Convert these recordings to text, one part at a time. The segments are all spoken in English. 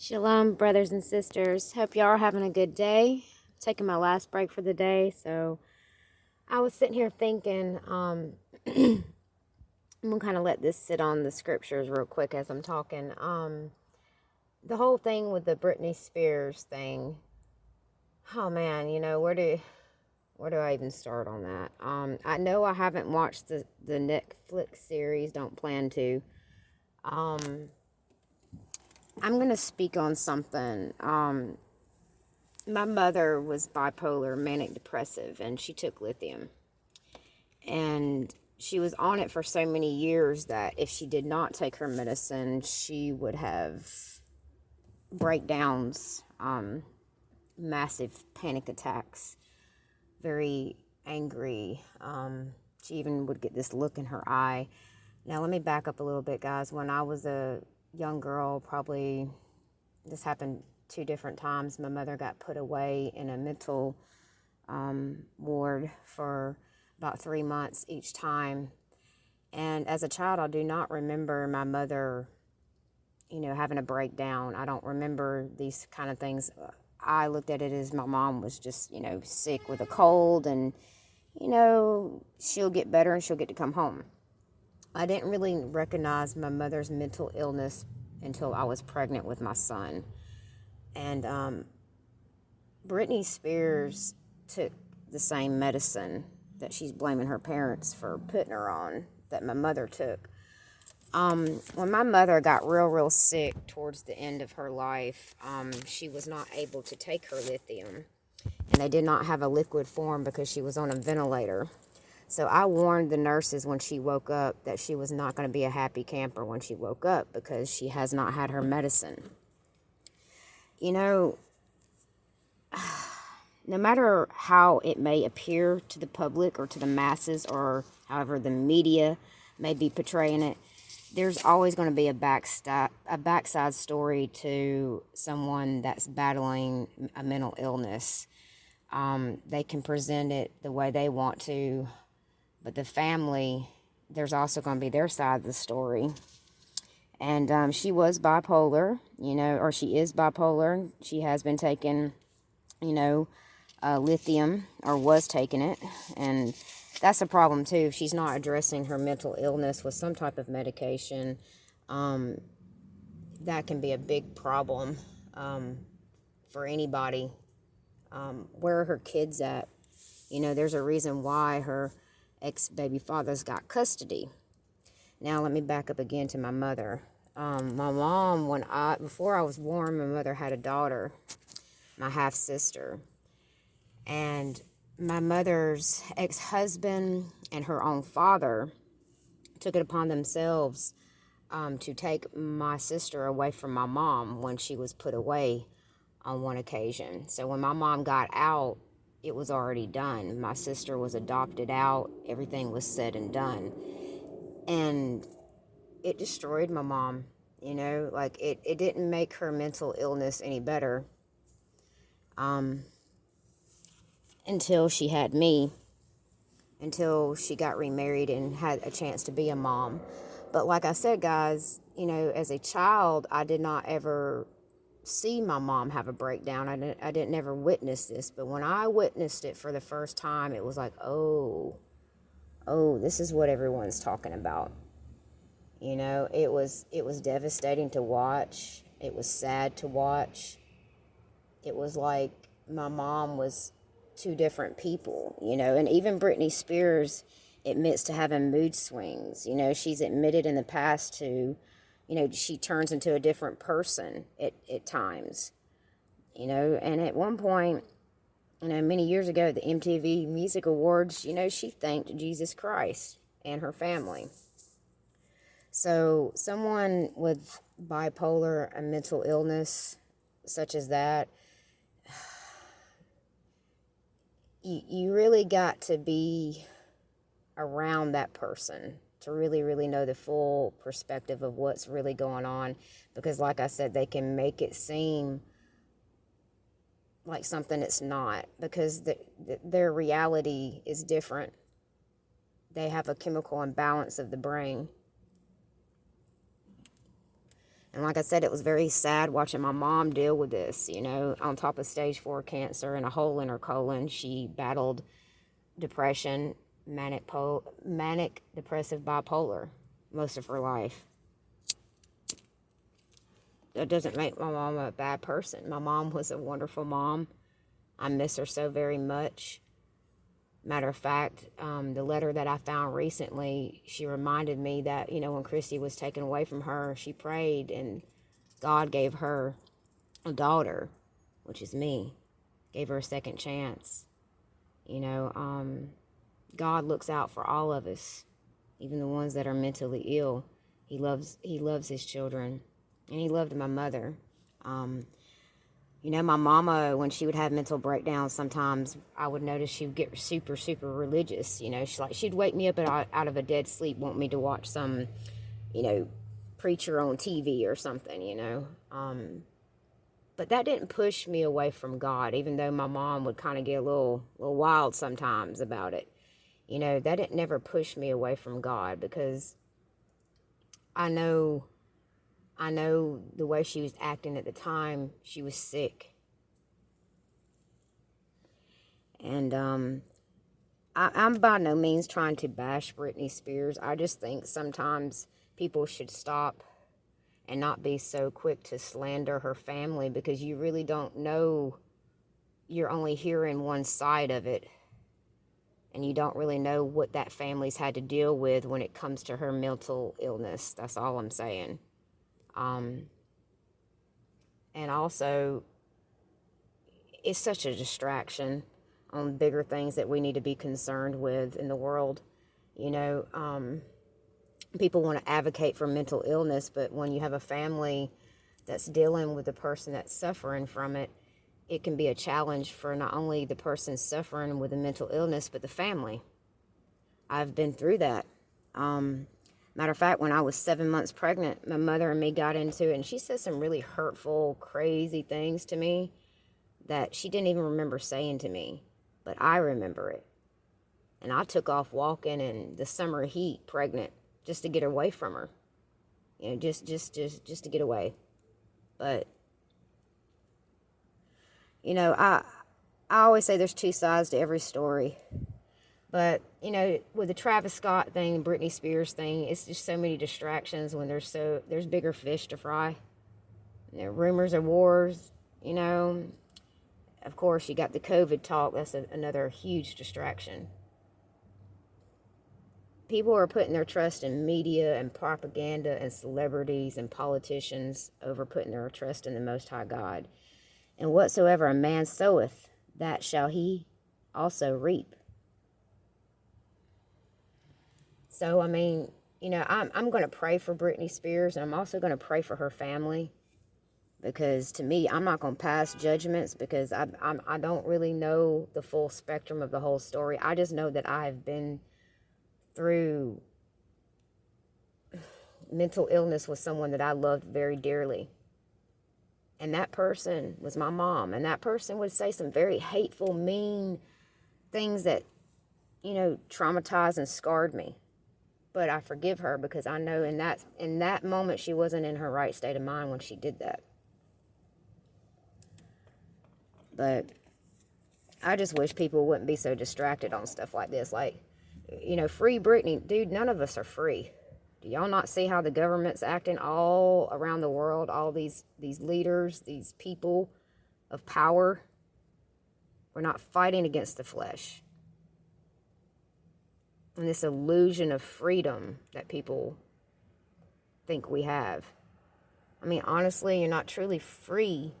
Shalom, brothers and sisters. Hope y'all are having a good day. Taking my last break for the day, so I was sitting here thinking, I'm gonna kind of let this sit on the scriptures real quick as I'm talking. The whole thing with the Brittney Spears thing. Oh man, where do I even start on that? I know I haven't watched the Netflix series. Don't plan to. Um, I'm gonna speak on something. My mother was bipolar, manic depressive, and she took lithium. And she was on it for so many years that if she did not take her medicine, she would have breakdowns, massive panic attacks, very angry. She even would get this look in her eye. Now, let me back up a little bit, guys. When I was a young girl, probably this happened two different times. My mother got put away in a mental ward for about 3 months each time. And as a child, I do not remember my mother, having a breakdown. I don't remember these kind of things. I looked at it as my mom was just, sick with a cold and, she'll get better and she'll get to come home. I didn't really recognize my mother's mental illness until I was pregnant with my son. And Brittney Spears took the same medicine that she's blaming her parents for putting her on that my mother took. When my mother got real sick towards the end of her life, she was not able to take her lithium, and they did not have a liquid form because she was on a ventilator. So I warned the nurses when she woke up that she was not going to be a happy camper when she woke up because she has not had her medicine. No matter how it may appear to the public or to the masses or however the media may be portraying it, there's always going to be a backside story to someone that's battling a mental illness. They can present it the way they want to, but the family, there's also going to be their side of the story. And she was bipolar, or she is bipolar. She has been taking, lithium, or was taking it, and that's a problem too. If she's not addressing her mental illness with some type of medication, that can be a big problem for anybody. Where are her kids at? There's a reason why her ex-baby father's got custody. Now let me back up again to my mother. My mom, before I was born, my mother had a daughter, my half sister. And my mother's ex-husband and her own father took it upon themselves to take my sister away from my mom when she was put away on one occasion. So when my mom got out, it was already done. My sister was adopted out. Everything was said and done. And it destroyed my mom, it didn't make her mental illness any better. Until she had me, until she got remarried and had a chance to be a mom. But like I said, guys, as a child, I did not ever see my mom have a breakdown. I didn't ever witness this. But when I witnessed it for the first time, it was like, oh, this is what everyone's talking about. It was devastating to watch. It was sad to watch. It was like my mom was two different people, and even Brittney Spears admits to having mood swings. She's admitted in the past to, she turns into a different person at times, and at one point, many years ago, the MTV Music Awards, she thanked Jesus Christ and her family. So someone with bipolar and mental illness such as that, you really got to be around that person to really know the full perspective of what's really going on, because like I said, they can make it seem like something it's not, because their reality is different. They have a chemical imbalance of the brain. And like I said, it was very sad watching my mom deal with this, on top of stage 4 cancer and a hole in her colon. She battled depression, manic depressive bipolar most of her life. That doesn't make my mom a bad person. My mom was a wonderful mom. I miss her so very much. Matter of fact, the letter that I found recently, she reminded me that, when Christy was taken away from her, she prayed and God gave her a daughter, which is me, gave her a second chance. God looks out for all of us, even the ones that are mentally ill. He loves his children, and he loved my mother. My mama, when she would have mental breakdowns, sometimes I would notice she would get super, super religious. She'd wake me up out of a dead sleep, want me to watch some, preacher on TV or something, But that didn't push me away from God, even though my mom would kind of get a little wild sometimes about it. That didn't never push me away from God, because I know the way she was acting at the time, she was sick. And I'm by no means trying to bash Brittney Spears. I just think sometimes people should stop and not be so quick to slander her family, because you really don't know. You're only hearing one side of it, and you don't really know what that family's had to deal with when it comes to her mental illness. That's all I'm saying. And also, it's such a distraction on bigger things that we need to be concerned with in the world. People want to advocate for mental illness, but when you have a family that's dealing with the person that's suffering from it, it can be a challenge for not only the person suffering with a mental illness, but the family. I've been through that. Matter of fact, when I was 7 months pregnant, my mother and me got into it, and she said some really hurtful, crazy things to me that she didn't even remember saying to me, but I remember it. And I took off walking in the summer heat, pregnant, just to get away from her. Just to get away. But, I always say there's two sides to every story. But, with the Travis Scott thing, Brittney Spears thing, it's just so many distractions when there's bigger fish to fry. Rumors of wars, Of course, you got the COVID talk. That's another huge distraction. People are putting their trust in media and propaganda and celebrities and politicians over putting their trust in the Most High God. And whatsoever a man soweth, that shall he also reap. So, I'm going to pray for Brittney Spears, and I'm also going to pray for her family, because to me, I'm not going to pass judgments, because I don't really know the full spectrum of the whole story. I just know that I have been through mental illness with someone that I loved very dearly. And that person was my mom. And that person would say some very hateful, mean things that, traumatized and scarred me. But I forgive her, because I know in that moment she wasn't in her right state of mind when she did that. But I just wish people wouldn't be so distracted on stuff like this. Like, free Brittney. Dude, none of us are free. Do y'all not see how the government's acting all around the world? All these leaders, these people of power. We're not fighting against the flesh. And this illusion of freedom that people think we have. Honestly, you're not truly free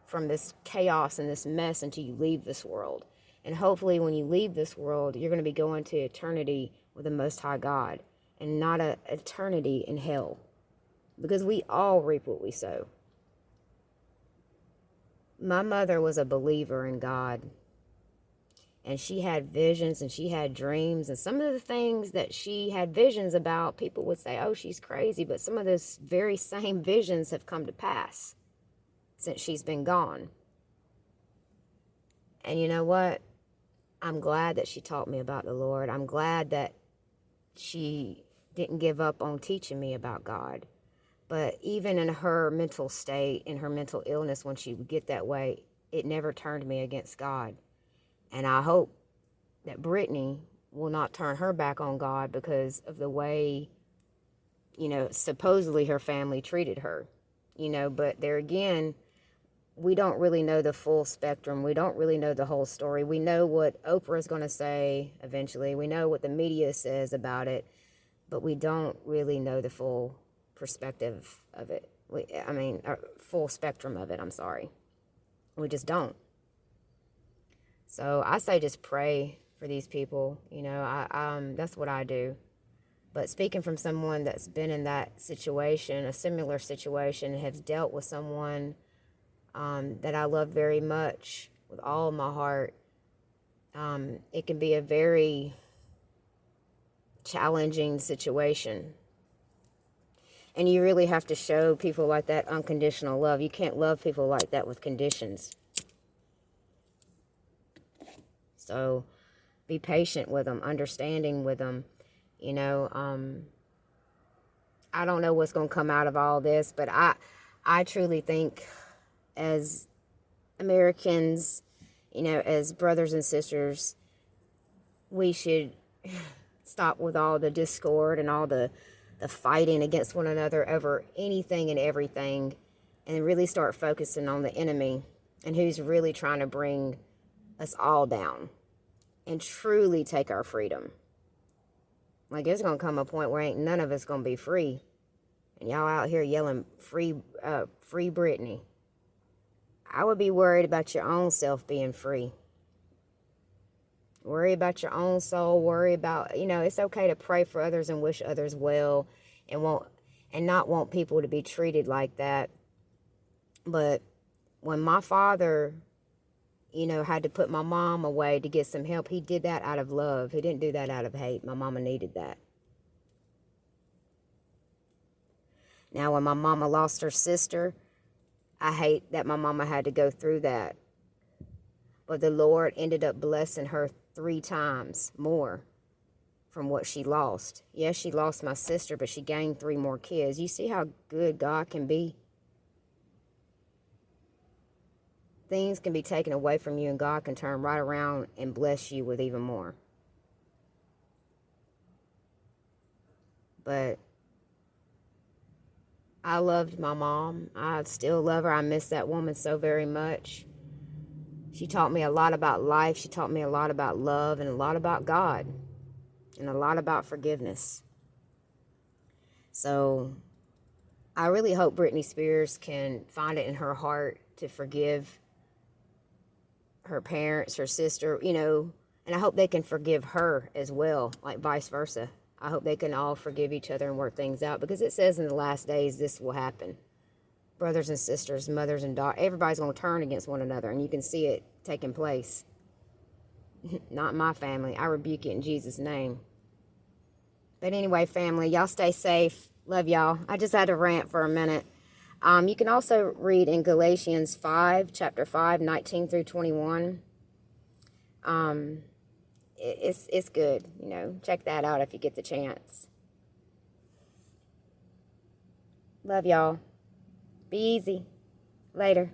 from this chaos and this mess until you leave this world. And hopefully when you leave this world, you're going to be going to eternity with the Most High God, and not an eternity in hell. Because we all reap what we sow. My mother was a believer in God. And she had visions and she had dreams. And some of the things that she had visions about, people would say, oh, she's crazy. But some of those very same visions have come to pass since she's been gone. And you know what? I'm glad that she taught me about the Lord. I'm glad that she didn't give up on teaching me about God. But even in her mental state, in her mental illness, when she would get that way, it never turned me against God. And I hope that Brittney will not turn her back on God because of the way, supposedly her family treated her. But there again, we don't really know the full spectrum. We don't really know the whole story. We know what Oprah is going to say eventually. We know what the media says about it, but we don't really know the full perspective of it. Full spectrum of it, I'm sorry. We just don't. So I say just pray for these people. That's what I do. But speaking from someone that's been in that situation, a similar situation, has dealt with someone that I love very much with all my heart, it can be a very challenging situation. And you really have to show people like that unconditional love. You can't love people like that with conditions. So be patient with them, understanding with them. I don't know what's going to come out of all this, but I truly think as Americans, as brothers and sisters, we should stop with all the discord and all the fighting against one another over anything and everything, and really start focusing on the enemy and who's really trying to bring us all down and truly take our freedom. Like, there's going to come a point where ain't none of us going to be free. And y'all out here yelling, free Brittney. I would be worried about your own self being free. Worry about your own soul. Worry about, it's okay to pray for others and wish others well and not want people to be treated like that. But when my father, had to put my mom away to get some help, he did that out of love. He didn't do that out of hate. My mama needed that. Now, when my mama lost her sister, I hate that my mama had to go through that. But the Lord ended up blessing her 3 times more from what she lost. Yes, she lost my sister, but she gained 3 more kids. You see how good God can be? Things can be taken away from you, and God can turn right around and bless you with even more. But I loved my mom. I still love her. I miss that woman so very much. She taught me a lot about life. She taught me a lot about love and a lot about God and a lot about forgiveness. So I really hope Brittney Spears can find it in her heart to forgive her parents, her sister, and I hope they can forgive her as well, like vice versa. I hope they can all forgive each other and work things out, because it says in the last days this will happen. Brothers and sisters, mothers and daughters, everybody's going to turn against one another, and you can see it taking place. Not my family. I rebuke it in Jesus' name. But anyway, family, y'all stay safe. Love y'all. I just had to rant for a minute. You can also read in Galatians 5, chapter 5, 19 through 21. It's good. Check that out if you get the chance. Love y'all. Be easy. Later.